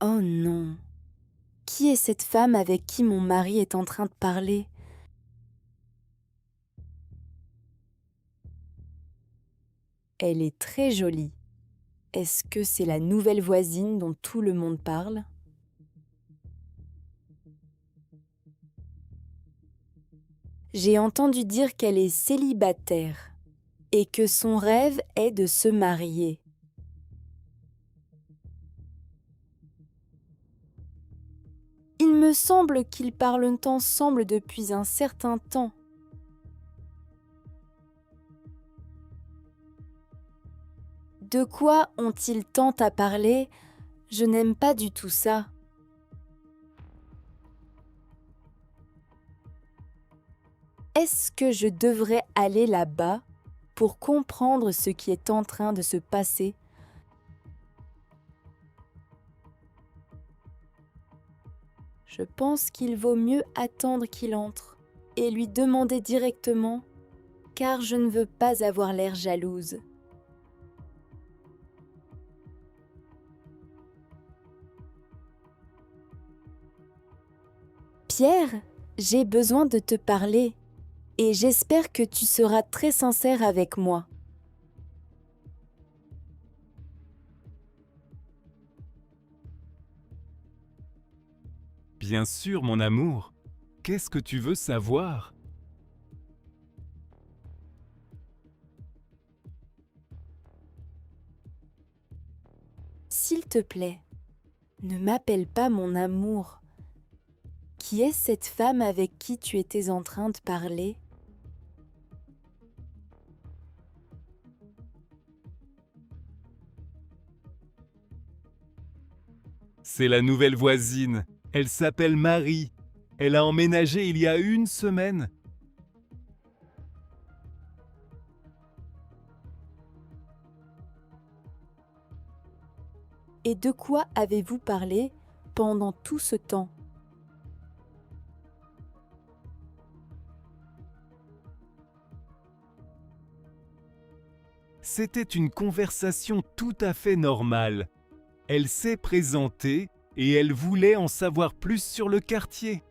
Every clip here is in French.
Oh non! Qui est cette femme avec qui mon mari est en train de parler? Elle est très jolie. Est-ce que c'est la nouvelle voisine dont tout le monde parle? J'ai entendu dire qu'elle est célibataire et que son rêve est de se marier. Il me semble qu'ils parlent ensemble depuis un certain temps. De quoi ont-ils tant à parler? Je n'aime pas du tout ça. Est-ce que je devrais aller là-bas pour comprendre ce qui est en train de se passer? Je pense qu'il vaut mieux attendre qu'il entre et lui demander directement, car je ne veux pas avoir l'air jalouse. Pierre, j'ai besoin de te parler et j'espère que tu seras très sincère avec moi. Bien sûr, mon amour. Qu'est-ce que tu veux savoir? S'il te plaît, ne m'appelle pas mon amour. Qui est cette femme avec qui tu étais en train de parler? C'est la nouvelle voisine. Elle s'appelle Marie. Elle a emménagé il y a une semaine. Et de quoi avez-vous parlé pendant tout ce temps? C'était une conversation tout à fait normale. Elle s'est présentée et elle voulait en savoir plus sur le quartier.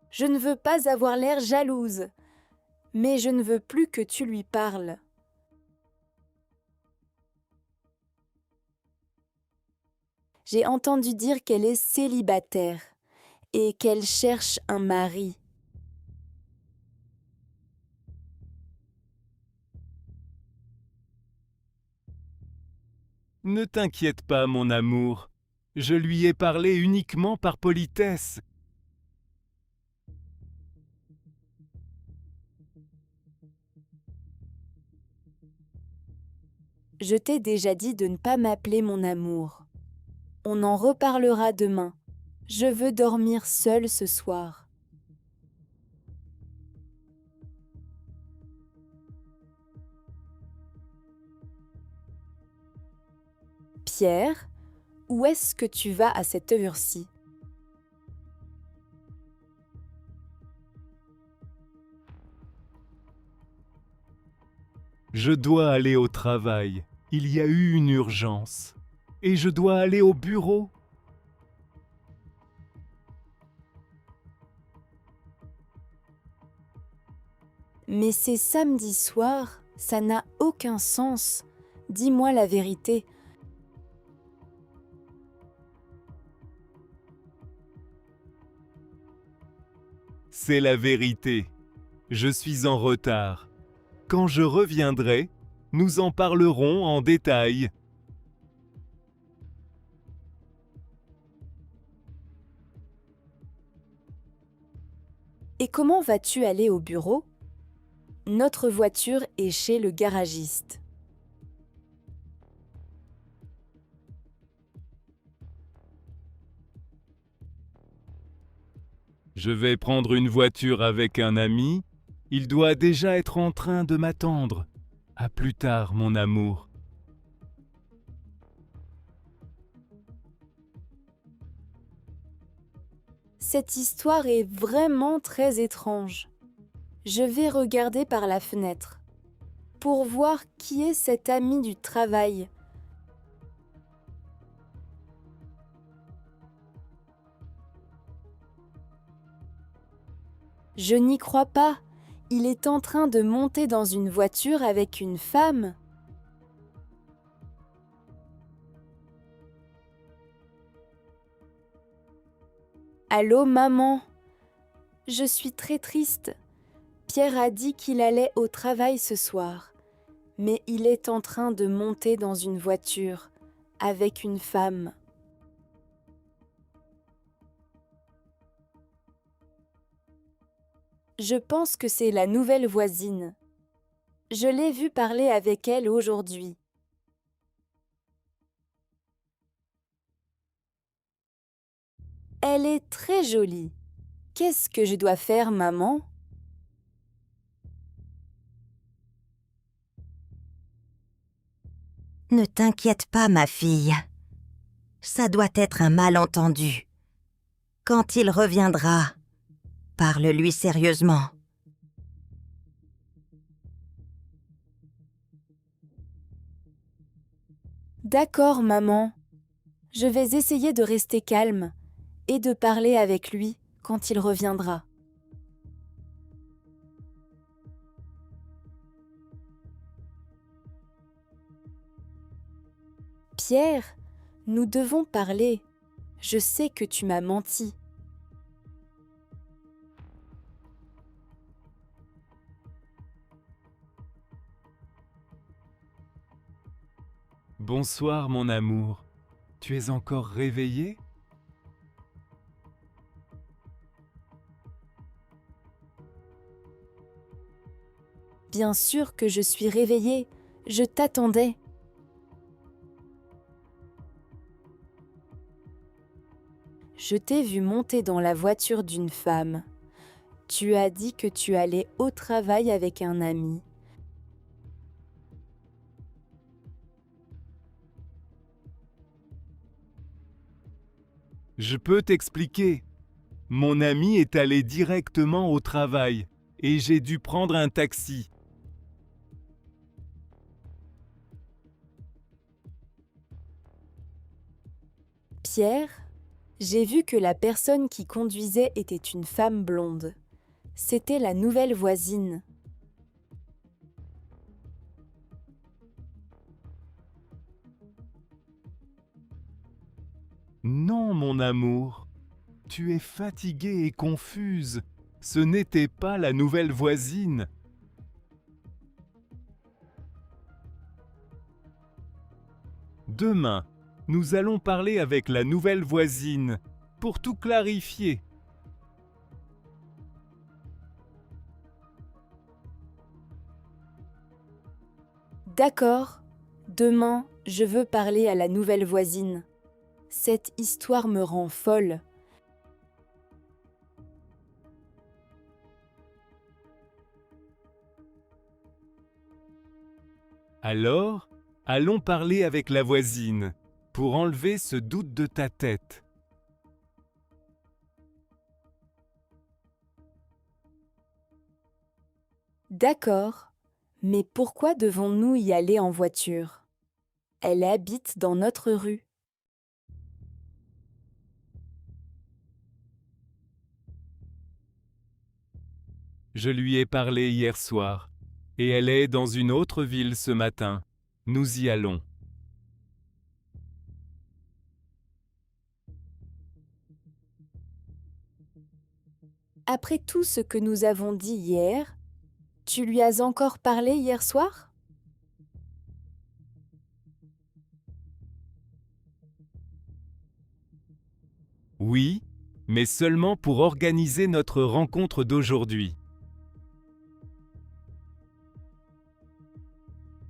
Je ne veux pas avoir l'air jalouse, mais je ne veux plus que tu lui parles. J'ai entendu dire qu'elle est célibataire et qu'elle cherche un mari. Ne t'inquiète pas, mon amour. Je lui ai parlé uniquement par politesse. Je t'ai déjà dit de ne pas m'appeler mon amour. On en reparlera demain. Je veux dormir seule ce soir. Pierre, où est-ce que tu vas à cette heure-ci? Je dois aller au travail. Il y a eu une urgence. Et je dois aller au bureau. Mais c'est samedi soir, ça n'a aucun sens. Dis-moi la vérité. C'est la vérité. Je suis en retard. Quand je reviendrai, nous en parlerons en détail. Et comment vas-tu aller au bureau? Notre voiture est chez le garagiste. Je vais prendre une voiture avec un ami. Il doit déjà être en train de m'attendre. À plus tard, mon amour. Cette histoire est vraiment très étrange. Je vais regarder par la fenêtre pour voir qui est cet ami du travail. Je n'y crois pas. Il est en train de monter dans une voiture avec une femme. Allô, maman? Je suis très triste. Pierre a dit qu'il allait au travail ce soir, mais il est en train de monter dans une voiture avec une femme. Je pense que c'est la nouvelle voisine. Je l'ai vue parler avec elle aujourd'hui. Elle est très jolie. Qu'est-ce que je dois faire, maman? Ne t'inquiète pas, ma fille. Ça doit être un malentendu. Quand il reviendra, parle-lui sérieusement. D'accord, maman. Je vais essayer de rester calme et de parler avec lui quand il reviendra. Pierre, nous devons parler. Je sais que tu m'as menti. Bonsoir mon amour. Tu es encore réveillé? Bien sûr que je suis réveillée. Je t'attendais. Je t'ai vu monter dans la voiture d'une femme. Tu as dit que tu allais au travail avec un ami. Je peux t'expliquer. Mon ami est allé directement au travail et j'ai dû prendre un taxi. Pierre, j'ai vu que la personne qui conduisait était une femme blonde. C'était la nouvelle voisine. Non, mon amour. Tu es fatiguée et confuse. Ce n'était pas la nouvelle voisine. Demain, nous allons parler avec la nouvelle voisine pour tout clarifier. D'accord, demain, je veux parler à la nouvelle voisine. Cette histoire me rend folle. Alors, allons parler avec la voisine pour enlever ce doute de ta tête. D'accord, mais pourquoi devons-nous y aller en voiture? Elle habite dans notre rue. Je lui ai parlé hier soir et elle est dans une autre ville ce matin. Nous y allons. Après tout ce que nous avons dit hier, tu lui as encore parlé hier soir? Oui, mais seulement pour organiser notre rencontre d'aujourd'hui.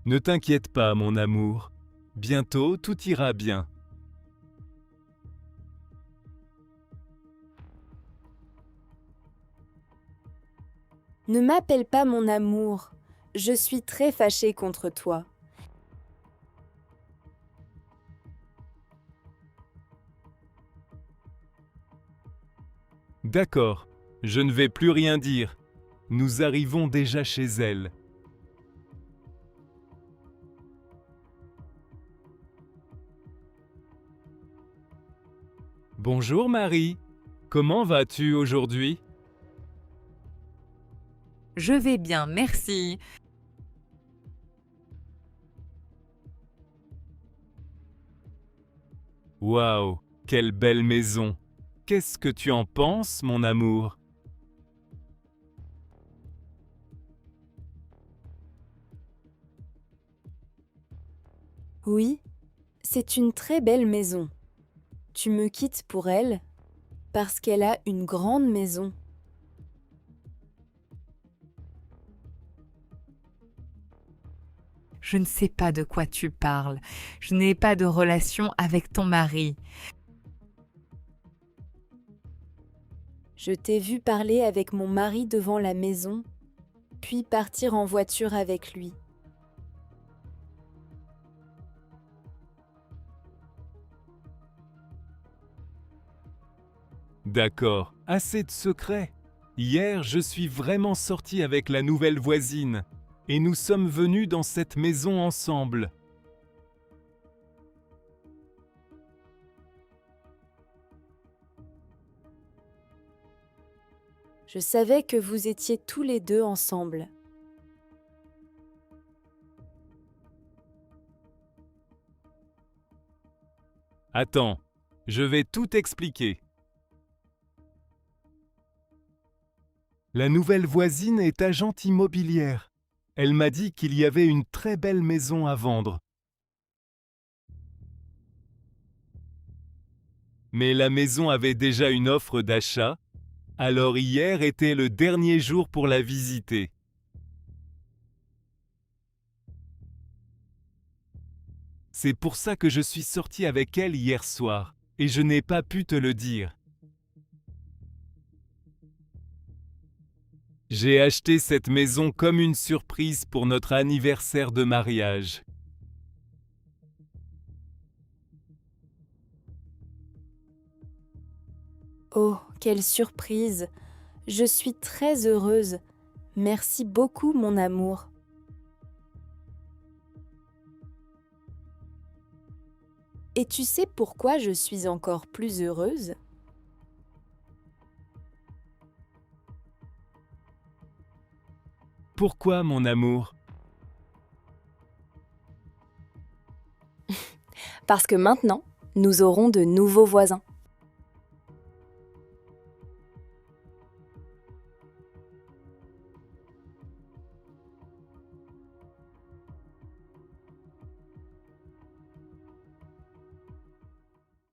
Ne t'inquiète pas, mon amour. Bientôt, tout ira bien. Ne m'appelle pas mon amour. Je suis très fâchée contre toi. D'accord, je ne vais plus rien dire. Nous arrivons déjà chez elle. Bonjour Marie, comment vas-tu aujourd'hui? Je vais bien, merci. Waouh, quelle belle maison! Qu'est-ce que tu en penses, mon amour? Oui, c'est une très belle maison. Tu me quittes pour elle parce qu'elle a une grande maison. Je ne sais pas de quoi tu parles. Je n'ai pas de relation avec ton mari. Je t'ai vu parler avec mon mari devant la maison, puis partir en voiture avec lui. D'accord, assez de secrets. Hier, je suis vraiment sorti avec la nouvelle voisine et nous sommes venus dans cette maison ensemble. Je savais que vous étiez tous les deux ensemble. Attends, je vais tout expliquer. La nouvelle voisine est agente immobilière. Elle m'a dit qu'il y avait une très belle maison à vendre. Mais la maison avait déjà une offre d'achat, alors hier était le dernier jour pour la visiter. C'est pour ça que je suis sorti avec elle hier soir, et je n'ai pas pu te le dire. J'ai acheté cette maison comme une surprise pour notre anniversaire de mariage. Oh, quelle surprise! Je suis très heureuse. Merci beaucoup, mon amour. Et tu sais pourquoi je suis encore plus heureuse? Pourquoi, mon amour? Parce que maintenant, nous aurons de nouveaux voisins.